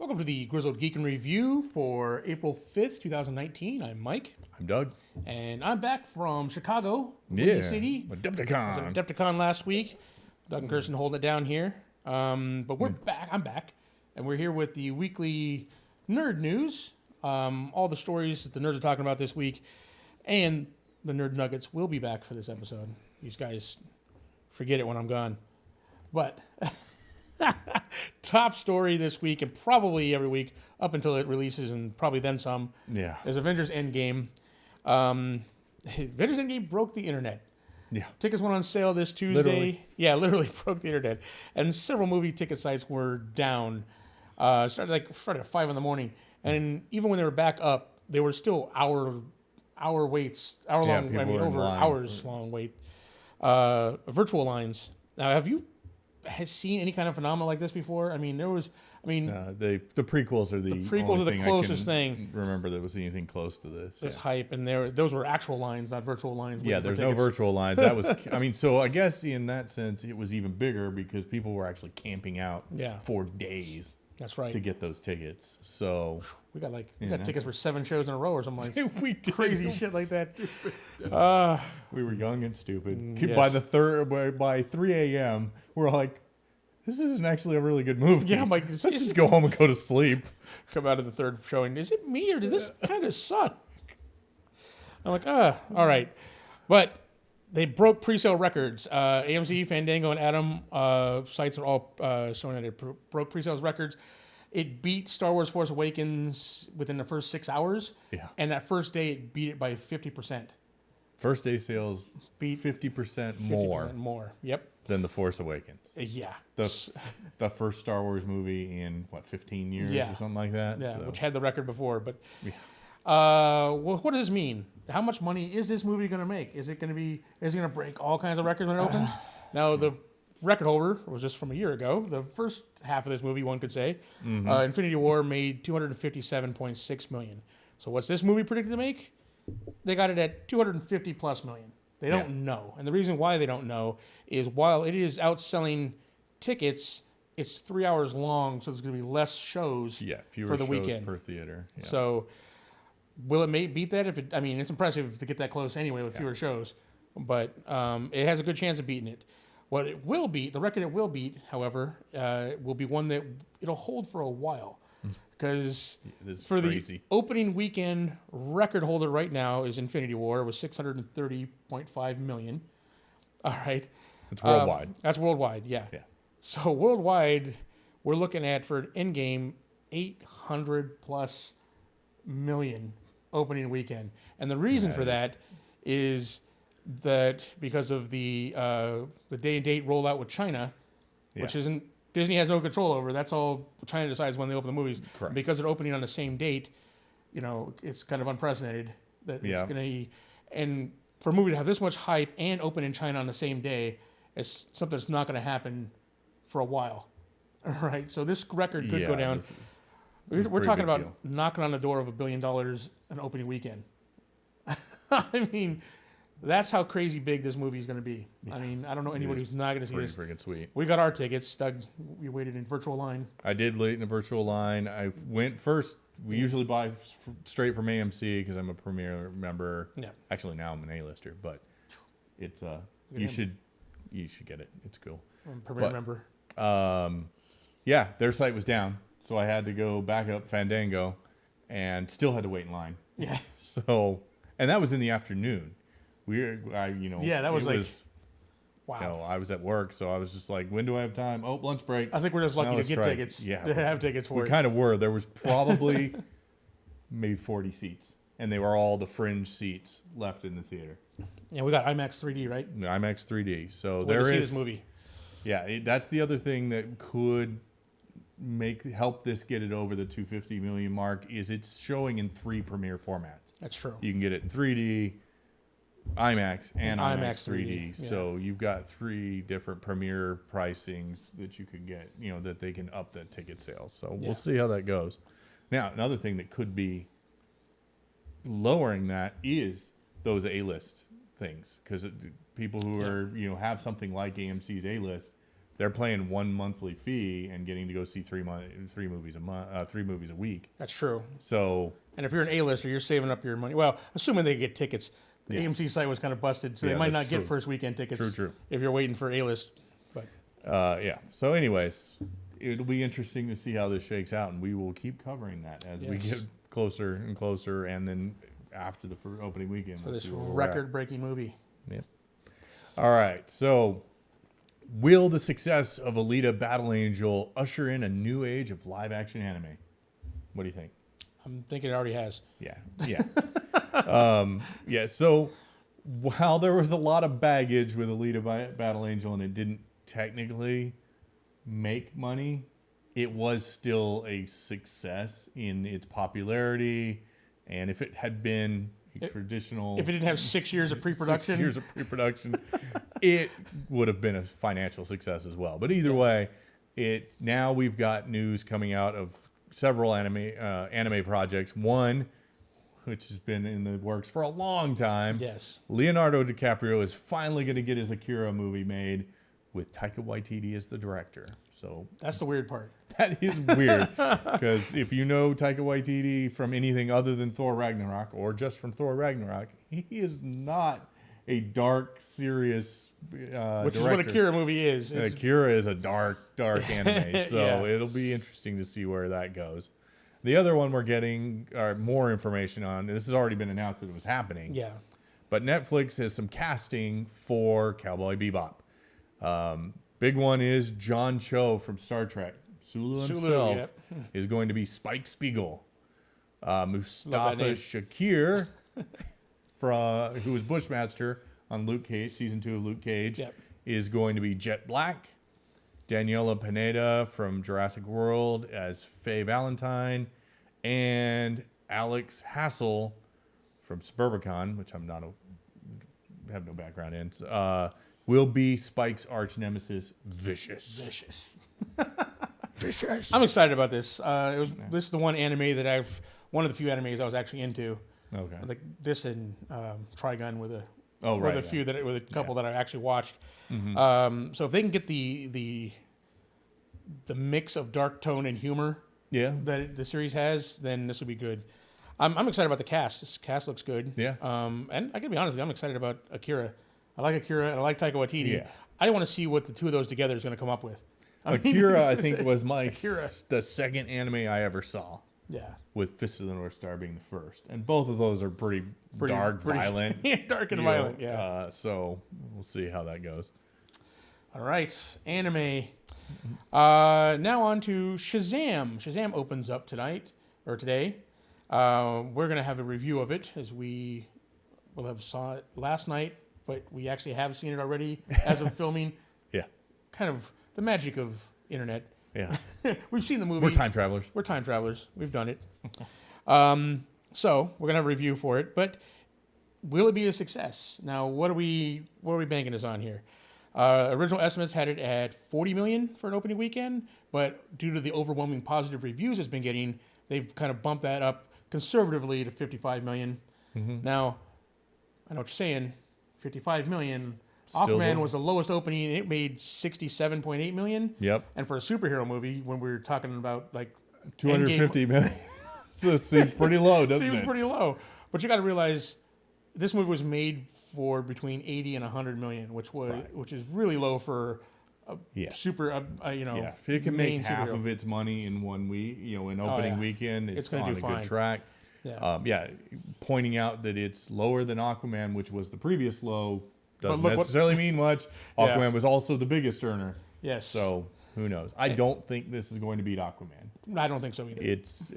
Welcome to the Grizzled Geek Review for April 5th, 2019. I'm Mike. I'm Doug. And I'm back from Chicago, Windy City. Adepticon. I was at Adepticon last week. Doug and Kirsten holding it down here. But we're back. I'm back. And we're here with the weekly nerd news. All the stories that the nerds are talking about this week. And the Nerd Nuggets will be back for this episode. These guys forget it when I'm gone. But top story this week, and probably every week up until it releases, and probably then some, is Avengers Endgame. Avengers Endgame broke the internet. Yeah. Tickets went on sale this Tuesday. Literally. Yeah, literally broke the internet. And several movie ticket sites were down. Started at 5 in the morning. And even when they were back up, they were still hour waits, over hours long wait. Virtual lines. Now, have you seen any kind of phenomenon like this before? I mean, the prequels are the closest thing. Remember that was anything close to this. There's hype, and those were actual lines, not virtual lines. Yeah, there's no virtual lines. That was, so I guess in that sense it was even bigger because people were actually camping out for days. That's right. To get those tickets. So we got tickets for 7 shows in a row or something like we did. Crazy shit like that. We were young and stupid. Yes. By 3 a.m. we're like, this isn't actually a really good movie. Yeah, I'm like, let's just go home and go to sleep. Come out of the third showing. Is it me or did this kind of suck? I'm like, all right. But they broke pre-sale records. AMC, Fandango, and Atom sites are all showing that it broke pre-sales records. It beat Star Wars Force Awakens within the first 6 hours. Yeah. And that first day, it beat it by 50%. First day sales beat 50% more. 50% more, yep. Than The Force Awakens. Yeah. The first Star Wars movie in, 15 years or something like that? Yeah, which had the record before. But what does this mean? How much money is this movie going to make? Is it going to break all kinds of records when it opens? Now, the record holder was just from a year ago. The first half of this movie, one could say, Infinity War made $257.6 million. So what's this movie predicted to make? They got it at 250 plus million. They don't know. And the reason why they don't know is while it is outselling tickets, it's 3 hours long, so there's going to be less shows fewer for the shows weekend per theater. Yeah. So will it beat that? It's impressive to get that close anyway with fewer shows, but it has a good chance of beating it. What it will beat, the record it will beat, however, will be one that it'll hold for a while. Because for the opening weekend record holder right now is Infinity War with $630.5 million. All right. It's worldwide. That's worldwide, yeah. So worldwide, we're looking at, for Endgame, 800 plus million opening weekend. And the reason for that is that because of the day and date rollout with China, which isn't, Disney has no control over. That's all China decides when they open the movies. Correct. Because they're opening on the same date, it's kind of unprecedented that it's going to. And for a movie to have this much hype and open in China on the same day is something that's not going to happen for a while. All right. So this record could go down. We're talking about knocking on the door of $1 billion an opening weekend. I mean, that's how crazy big this movie is going to be. Yeah. I mean, I don't know anybody who's not going to see this. Pretty freaking sweet. We got our tickets. Doug, we waited in virtual line. I did wait in a virtual line. I went first. We usually buy straight from AMC because I'm a Premier member. Yeah. Actually, now I'm an A-lister, but it's you should get it. It's cool. I'm a Premier member. Their site was down, so I had to go back up Fandango, and still had to wait in line. Yeah. So, and that was in the afternoon. That was wow. I was at work, so I was just like, when do I have time? Oh, lunch break. I think we're just lucky to get tickets. Yeah. To have tickets for it. We kind of were. There was probably maybe 40 seats, and they were all the fringe seats left in the theater. Yeah, we got IMAX 3D, right? IMAX 3D. So there is this movie. Yeah, that's the other thing that could help this get it over the 250 million mark is it's showing in 3 premiere formats. That's true. You can get it in 3D, IMAX, and IMAX 3D. Yeah. So you've got 3 different premiere pricings that you could get, that they can up the ticket sales. So we'll see how that goes. Now, another thing that could be lowering that is those A-list things, because people who are, have something like AMC's A-list, they're paying one monthly fee and getting to go see three movies a month, 3 movies a week. That's true. So, And if you're an A-lister, you're saving up your money. Well, assuming they get tickets. The Yeah. AMC site was kind of busted, so Yeah, they might that's not get true. first weekend tickets. True. If you're waiting for A-list. But yeah. So, anyways, it'll be interesting to see how this shakes out, and we will keep covering that as we Yes. get closer and closer, and then after the opening weekend. for we'll this see where we're at. record-breaking movie. Yep. All right. So, will the success of Alita Battle Angel usher in a new age of live-action anime? What do you think? I'm thinking it already has. Yeah. Yeah. So, while there was a lot of baggage with Alita Battle Angel and it didn't technically make money, it was still a success in its popularity. And if it had been a traditional, If it didn't have 6 years of pre-production. 6 years of pre-production, it would have been a financial success as well. But either way, now we've got news coming out of several anime projects. One, which has been in the works for a long time. Yes. Leonardo DiCaprio is finally going to get his Akira movie made with Taika Waititi as the director. So That's the weird part. that is weird because if you know Taika Waititi from anything other than Thor Ragnarok or just from Thor Ragnarok, he is not a dark, serious Which director. is what Akira movie is. And Akira is a dark anime, so Yeah. it'll be interesting to see where that goes. The other one we're getting more information on, this has already been announced that it was happening, Yeah. but Netflix has some casting for Cowboy Bebop. Big one is John Cho from Star Trek. Sulu himself yep. is going to be Spike Spiegel. Mustafa name. Shakir, who was Bushmaster on Luke Cage, season 2 of Luke Cage, Yep. is going to be Jet Black. Daniela Pineda from Jurassic World as Faye Valentine, and Alex Hassel from Suburbicon, which I'm not have no background in, will be Spike's arch nemesis, Vicious. Vicious. I'm excited about this. This is the one one of the few animes I was actually into. Okay. Like this and Trigun with a couple that I actually watched. Mm-hmm. So if they can get the mix of dark tone and humor Yeah. that the series has, then this will be good. I'm excited about the cast. This cast looks good. Yeah. And I can be honest with you, I'm excited about Akira. I like Akira and I like Taika Waititi. Yeah. I want to see what the two of those together is going to come up with. Akira, I think, was Akira. the second anime I ever saw, Yeah. with Fist of the North Star being the first. And both of those are pretty dark, violent. dark and you know, violent, yeah. So we'll see how that goes. All right, anime. Now on to Shazam. Shazam opens up today. We're going to have a review of it as we will have saw it last night, but we actually have seen it already as of filming. Yeah. Kind of the magic of internet. Yeah. We've seen the movie. We're time travelers. We're time travelers. We've done it. So we're gonna have a review for it, but will it be a success? Now, what are we banking this on here? Original estimates had it at 40 million for an opening weekend, but due to the overwhelming positive reviews it's been getting, they've kind of bumped that up conservatively to 55 million. Mm-hmm. Now, I know what you're saying. 55 million. Still Aquaman low. was the lowest opening, and it made 67.8 million. Yep. And for a superhero movie, when we're talking about like 250 million. So it seems pretty low, doesn't it? Seems pretty low. But you got to realize this movie was made for between 80 and 100 million, which is really low for a super, Yeah, if it can main make half superhero. of its money in one week, an opening yeah. weekend, It's it's gonna on do a fine. good track. Yeah. Pointing out that it's lower than Aquaman, which was the previous low, doesn't look what- necessarily mean much. Yeah. Aquaman was also the biggest earner, Yes. so who knows? I don't think this is going to beat Aquaman. I don't think so either. It's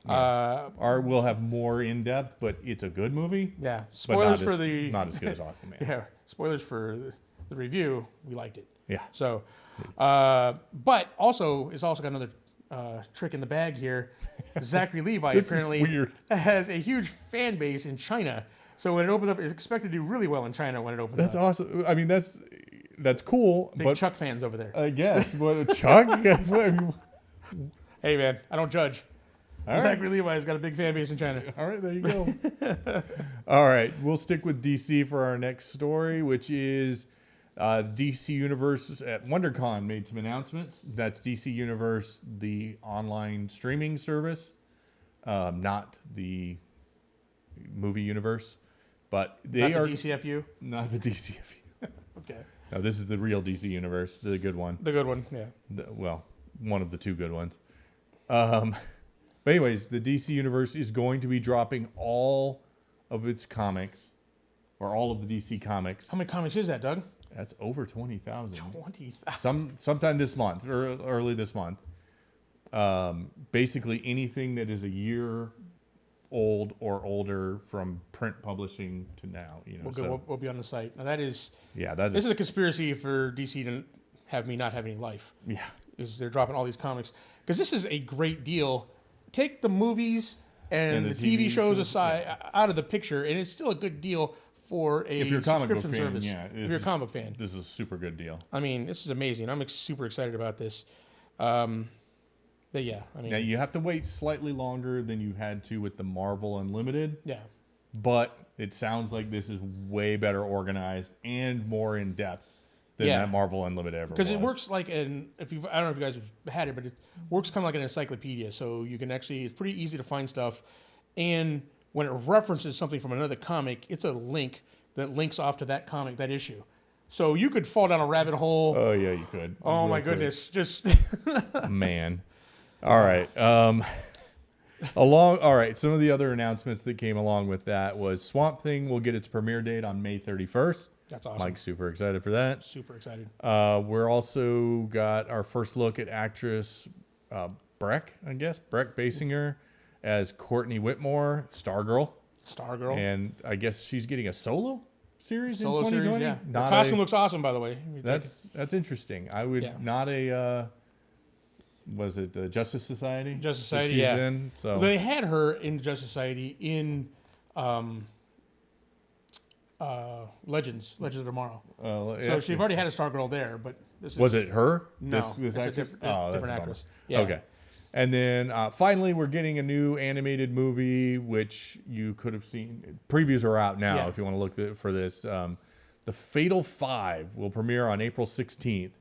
we'll have more in depth, but it's a good movie. Yeah. But Spoilers not for the not as good as Aquaman. yeah. Spoilers for the review. We liked it. Yeah. So, but also it's also got another trick in the bag here. Zachary Levi This is apparently weird. has a huge fan base in China. So when it opens up, it's expected to do really well in China when it opens That's up. awesome. I mean, that's cool. Big but Chuck fans over there. I guess, but Chuck. Hey man, I don't judge. All right. Zachary Levi's got a big fan base in China. All right, there you go. All right, we'll stick with DC for our next story, which is DC Universe at WonderCon made some announcements. That's DC Universe, the online streaming service, not the movie universe, but they Not are the DCFU. not the DCFU. Okay. No, this is the real DC Universe, the good one. The good one. Yeah. Well, one of the two good ones. But anyways, the DC Universe is going to be dropping all of its comics, or all of the DC comics. How many comics is that, Doug? That's over 20,000. 20,000. Sometime this month, or early this month. Basically anything that is a year old or older from print publishing to now. We'll be on the site. Now that is. Yeah, This is a conspiracy for DC to have me not have any life. Yeah. Is they're dropping all these comics because this is a great deal. Take the movies and the TV shows aside out of the picture, and it's still a good deal for a if you're a comic book subscription fan, service. yeah, If you're a comic book fan, this is a super good deal. I mean, this is amazing. I'm super excited about this. But yeah, I mean, Now you have to wait slightly longer than you had to with the Marvel Unlimited. yeah, But it sounds like this is way better organized and more in depth than Yeah. that Marvel Unlimited ever was. because it works like I don't know if you guys have had it, but it works kind of like an encyclopedia. So you can it's pretty easy to find stuff, and when it references something from another comic, it's a link that links off to that comic, that issue. So you could fall down a rabbit hole. Oh yeah, you could. Oh Real my quick. goodness! Just Man. All right. All right. Some of the other announcements that came along with that was Swamp Thing will get its premiere date on May 31st. that's awesome. Mike's super excited for that. Super excited. We're also got our first look at actress Breck Basinger as Courtney Whitmore, Stargirl. Stargirl. And I guess she's getting a solo series Solo in 2020. series, yeah. Not The costume looks awesome, by the way. that's interesting. I would Yeah. not a was it the Justice Society? Justice that Society, she's yeah. in? So They had her in Justice Society in Legends of Tomorrow. So she's already had a Stargirl there, but this is was it her? No, this it's a actress? different that's a bummer. actress. Yeah. Okay. And then finally, we're getting a new animated movie, which you could have seen. Previews are out now Yeah. if you want to look for this. The Fatal Five will premiere on April 16th.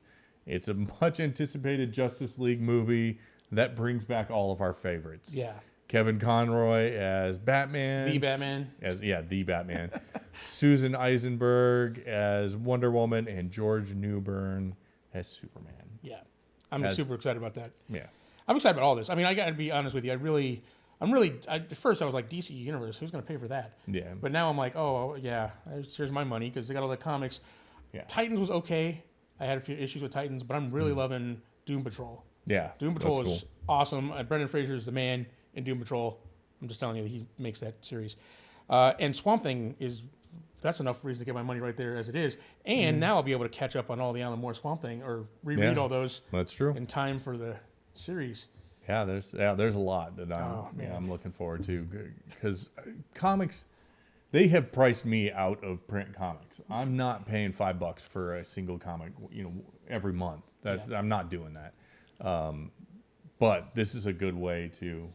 It's a much anticipated Justice League movie that brings back all of our favorites. Yeah. Kevin Conroy as Batman. The Batman. The Batman. Susan Eisenberg as Wonder Woman, and George Newbern as Superman. Yeah. I'm super excited about that. Yeah. I'm excited about all this. I mean, I got to be honest with you. At first I was like, DC Universe, who's going to pay for that? Yeah. But now I'm like, oh, yeah, here's my money because they got all the comics. Yeah. Titans was okay. I had a few issues with Titans, but I'm really loving Doom Patrol. Yeah. Doom Patrol that's is awesome. Brendan Fraser is the man in Doom Patrol. I'm just telling you, he makes that series. And Swamp Thing that's enough reason to get my money right there as it is. And now I'll be able to catch up on all the Alan Moore Swamp Thing or reread all those That's true. in time for the series. Yeah, there's a lot that I'm looking forward to because comics, they have priced me out of print comics. I'm not paying $5 for a single comic, every month. I'm not doing that. But this is a good way to,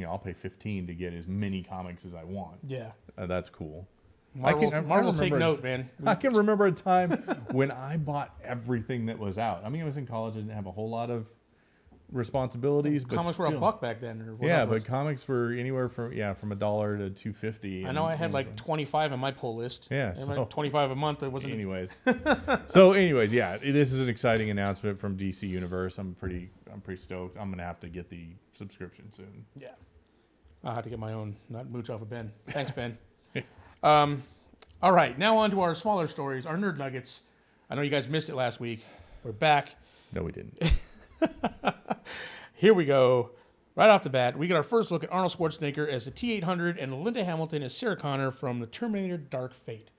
I'll pay $15 to get as many comics as I want. Yeah. That's cool. Marvel take note, man. I can remember a time when I bought everything that was out. I mean, I was in college, I didn't have a whole lot of responsibilities, but Comics were still. $1 back then. Or Yeah, whatever. but comics were anywhere from $1 to $2.50. I know I had like 25 on my pull list. Yeah, And so- like 25 a month. It wasn't. Anyways, yeah, this is an exciting announcement from DC Universe. I'm pretty stoked. I'm gonna have to get the subscription soon. Yeah. I'll have to get my own, not mooch off of Ben. Thanks, Ben. All right, now on to our smaller stories, our nerd nuggets. I know you guys missed it last week. We're back. No, we didn't. Here we go. Right off the bat, we get our first look at Arnold Schwarzenegger as the T-800 and Linda Hamilton as Sarah Connor from the Terminator Dark Fate.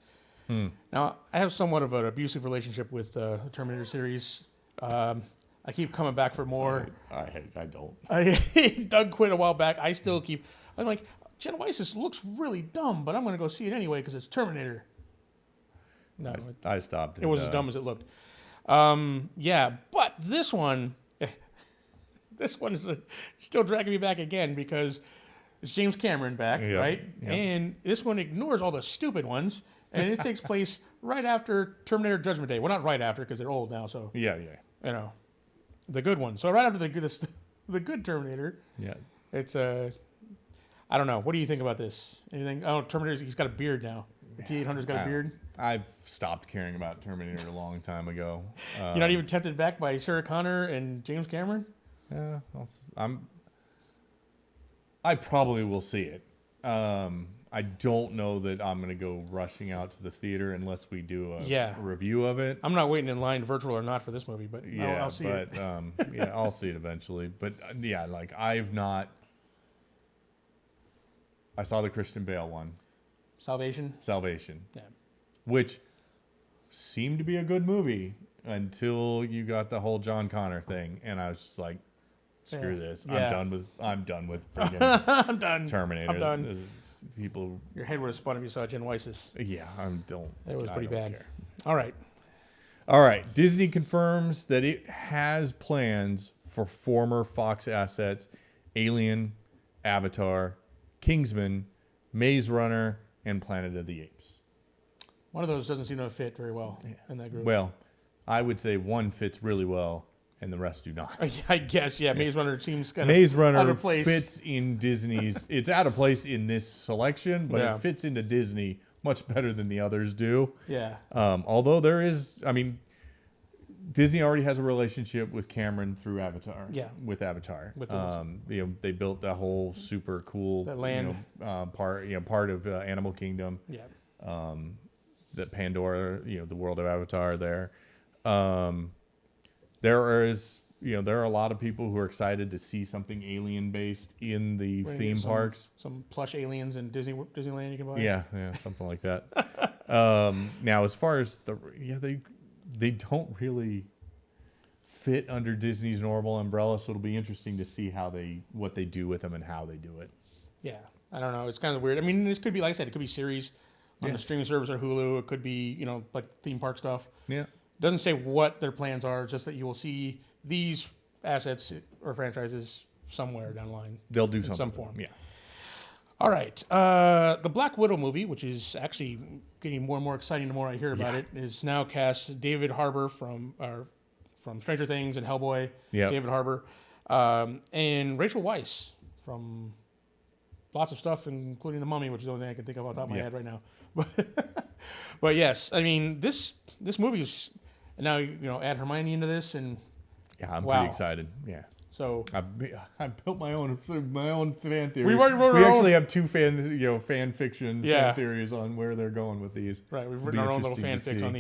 Now, I have somewhat of an abusive relationship with the Terminator series. I keep coming back for more. I don't. Doug quit a while back. I still keep. I'm like, Jen Weiss looks really dumb, but I'm going to go see it anyway because it's Terminator. No, I stopped. it was as dumb as it looked. Yeah, but this one is still dragging me back again because it's James Cameron back, Yep, right? yep. And this one ignores all the stupid ones and it takes place right after Terminator Judgment Day. Well, not right after because they're old now, so Yeah. you know, the good one. So right after the good Terminator, Yeah. it's I don't know. What do you think about this? Anything? Oh, Terminator. He's got a beard now. The T-800's got a beard. I've stopped caring about Terminator a long time ago. You're not even tempted back by Sarah Connor and James Cameron? Yeah, I probably will see it. I don't know that I'm going to go rushing out to the theater unless we do a review of it. I'm not waiting in line, virtual or not, for this movie, but I'll see it. Yeah, I'll see it eventually. But yeah, like I saw the Christian Bale one, Salvation, yeah, which seemed to be a good movie until you got the whole John Connor thing, and I was just like, screw this. Yeah. I'm done with freaking I'm done. Terminator. I'm done. People. Your head would have spun if you saw Jen Weiss's. Yeah, It was pretty bad. Care. All right. Disney confirms that it has plans for former Fox assets, Alien, Avatar, Kingsman, Maze Runner, and Planet of the Apes. One of those doesn't seem to fit very well in that group. Well, I would say one fits really well, and the rest do not. I guess, yeah. Maze Runner seems kind Maze of Runner out of place. fits in Disney's. It's out of place in this selection, but Yeah. it fits into Disney much better than the others do. Yeah. Although there is, Disney already has a relationship with Cameron through Avatar. Yeah. With Avatar. With the- they built that whole super cool That land. part of Animal Kingdom. Yeah. That Pandora, the world of Avatar there. There are a lot of people who are excited to see something alien based in the theme parks. Some plush aliens in Disneyland you can buy. Yeah, something like that. Now, as far as they don't really fit under Disney's normal umbrella, so it'll be interesting to see what they do with them and how they do it. Yeah. I don't know. It's kind of weird. I mean, this could be, like I said, it could be series on the streaming service or Hulu. It could be, like theme park stuff. Yeah. Doesn't say what their plans are, it's just that you will see these assets or franchises somewhere down the line. They'll do in something some form. Yeah. All right. The Black Widow movie, which is actually getting more and more exciting the more I hear about it, is now cast David Harbour from Stranger Things and Hellboy. Yep. David Harbour. And Rachel Weisz from lots of stuff, including The Mummy, which is the only thing I can think of off the top of my head right now. But yes, I mean, this movie is... And now, add Hermione into this, and yeah, I'm pretty excited. Yeah. So I built my own fan theory. We've already wrote we our actually own. have two fan fiction fan theories on where they're going with these. Right, we've It'll written be our own little interesting to fanfics on see.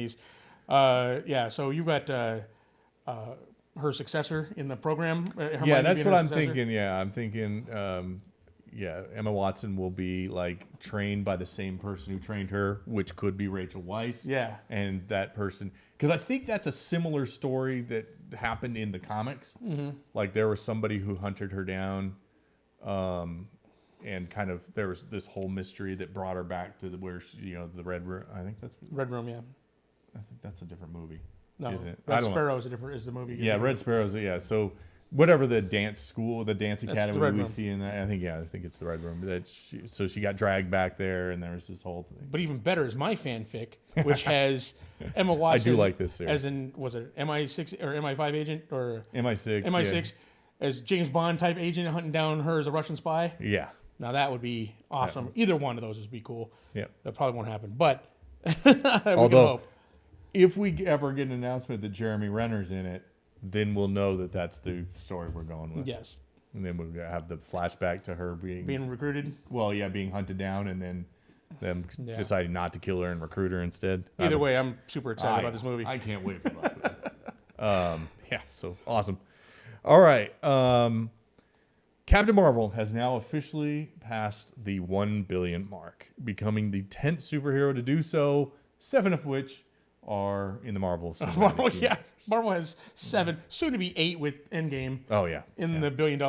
these. So you've got her successor in the program. Hermione Yeah, that's being what her I'm successor. thinking. Yeah, I'm thinking. Emma Watson will be like trained by the same person who trained her, which could be Rachel Weisz. Yeah. And that person, because I think that's a similar story that happened in the comics. Mm-hmm. Like there was somebody who hunted her down, and kind of there was this whole mystery that brought her back to the Red Room. I think that's Red Room, yeah. I think that's a different movie. No, isn't it? Red Sparrow is the movie. Yeah, Red Sparrow's So whatever the dance school, the dance academy Red we Room. see in that, I think it's the Red Room. So she got dragged back there, and there was this whole thing. But even better is my fanfic, which has Emma Watson. I do like this series. As in, was it MI6 or MI5 agent or MI6? MI6 as James Bond type agent hunting down her as a Russian spy. Yeah. Now that would be awesome. Either one of those would be cool. Yeah. That probably won't happen, but we can Although, hope. if we ever get an announcement that Jeremy Renner's in it, then we'll know that that's the story we're going with. Yes. And then we'll have the flashback to her being recruited. Well, yeah, being hunted down, and then them deciding not to kill her and recruit her instead. Either way, I'm super excited about this movie. I can't wait for that. Yeah, so awesome. All right. Captain Marvel has now officially passed the 1 billion mark, becoming the 10th superhero to do so, 7 of which are in the Marvel. Marvel, yeah. Marvel has 7, soon to be 8 with Endgame. Oh yeah. In the $1 billion.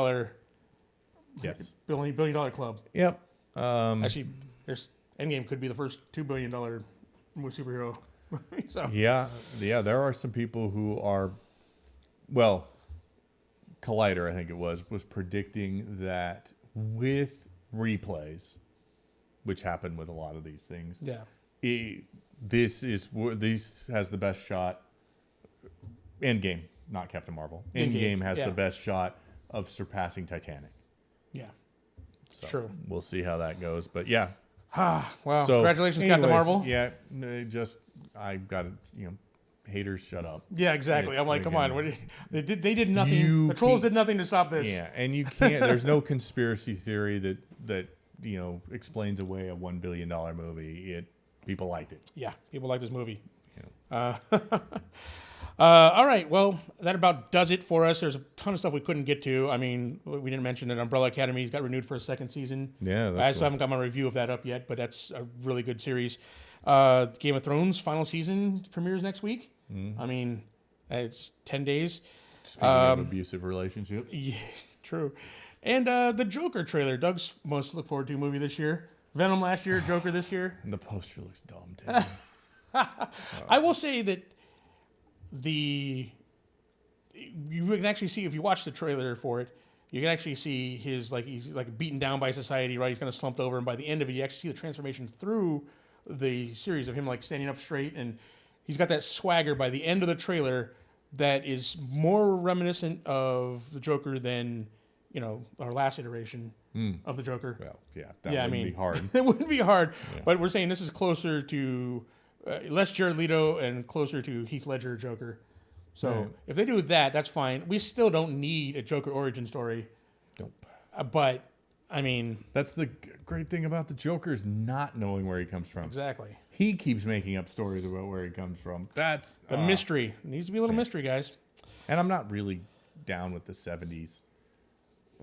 Yes. $1 billion club. Yep. Actually, Endgame could be the first $2 billion superhero. So. Yeah. There are some people who are, well, Collider, I think it was predicting that with replays, which happen with a lot of these things. Yeah. this has the best shot. Endgame, not Captain Marvel. Endgame has the best shot of surpassing Titanic. Yeah. So True. We'll see how that goes. But yeah. Well, So, congratulations, Captain Marvel. Yeah. I got to, haters shut up. Yeah, exactly. It's I'm like, come friggin- on. They did nothing. The trolls did nothing to stop this. Yeah. And you can't, there's no conspiracy theory that explains away a $1 billion movie. People liked it. Yeah, people like this movie. Yeah. All right, well, that about does it for us. There's a ton of stuff we couldn't get to. I mean, we didn't mention that Umbrella Academy got renewed for a second season. Yeah, I still haven't got my review of that up yet, but that's a really good series. Game of Thrones final season premieres next week. I mean, it's 10 days. Speaking of abusive relationships. Yeah, true. And the Joker trailer. Doug's most look forward to movie this year. Venom last year, Joker this year. And the poster looks dumb, too. I will say that you can actually see, if you watch the trailer for it, you can actually see he's like beaten down by society, right? He's kind of slumped over, and by the end of it, you actually see the transformation through the series of him like standing up straight, and he's got that swagger by the end of the trailer that is more reminiscent of the Joker than our last iteration of the Joker. Well, that wouldn't be hard. It wouldn't be hard, but we're saying this is closer to less Jared Leto and closer to Heath Ledger Joker. So if they do that, that's fine. We still don't need a Joker origin story. Nope. But I mean, that's the great thing about the Joker is not knowing where he comes from. Exactly. He keeps making up stories about where he comes from. That's the mystery. It needs to be a little mystery, guys. And I'm not really down with the 70s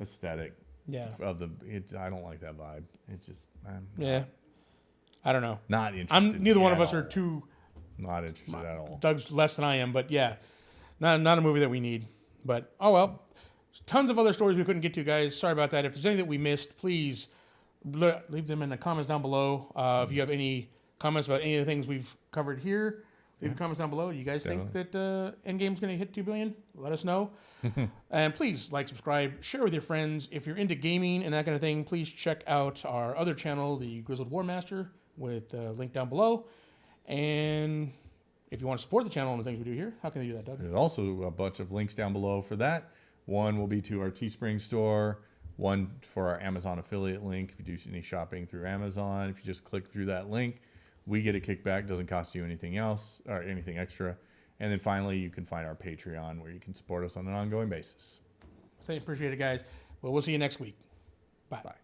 aesthetic. Yeah. I don't like that vibe. It just I don't know. Not interested. Neither one of us are too. Not interested at all. Doug's less than I am, but yeah, not a movie that we need. But oh well, tons of other stories we couldn't get to, guys. Sorry about that. If there's anything that we missed, please leave them in the comments down below. If you have any comments about any of the things we've covered here, leave comments down below. Do you guys think that Endgame's going to hit 2 billion? Let us know. And please like, subscribe, share with your friends. If you're into gaming and that kind of thing, please check out our other channel, the Grizzled War Master, with the link down below. And if you want to support the channel and the things we do here, how can they do that, Doug? There's also a bunch of links down below for that. One will be to our Teespring store. One for our Amazon affiliate link. If you do any shopping through Amazon, if you just click through that link, we get a kickback. Doesn't cost you anything else or anything extra. And then finally, you can find our Patreon where you can support us on an ongoing basis. Appreciate it, guys. Well, we'll see you next week. Bye. Bye.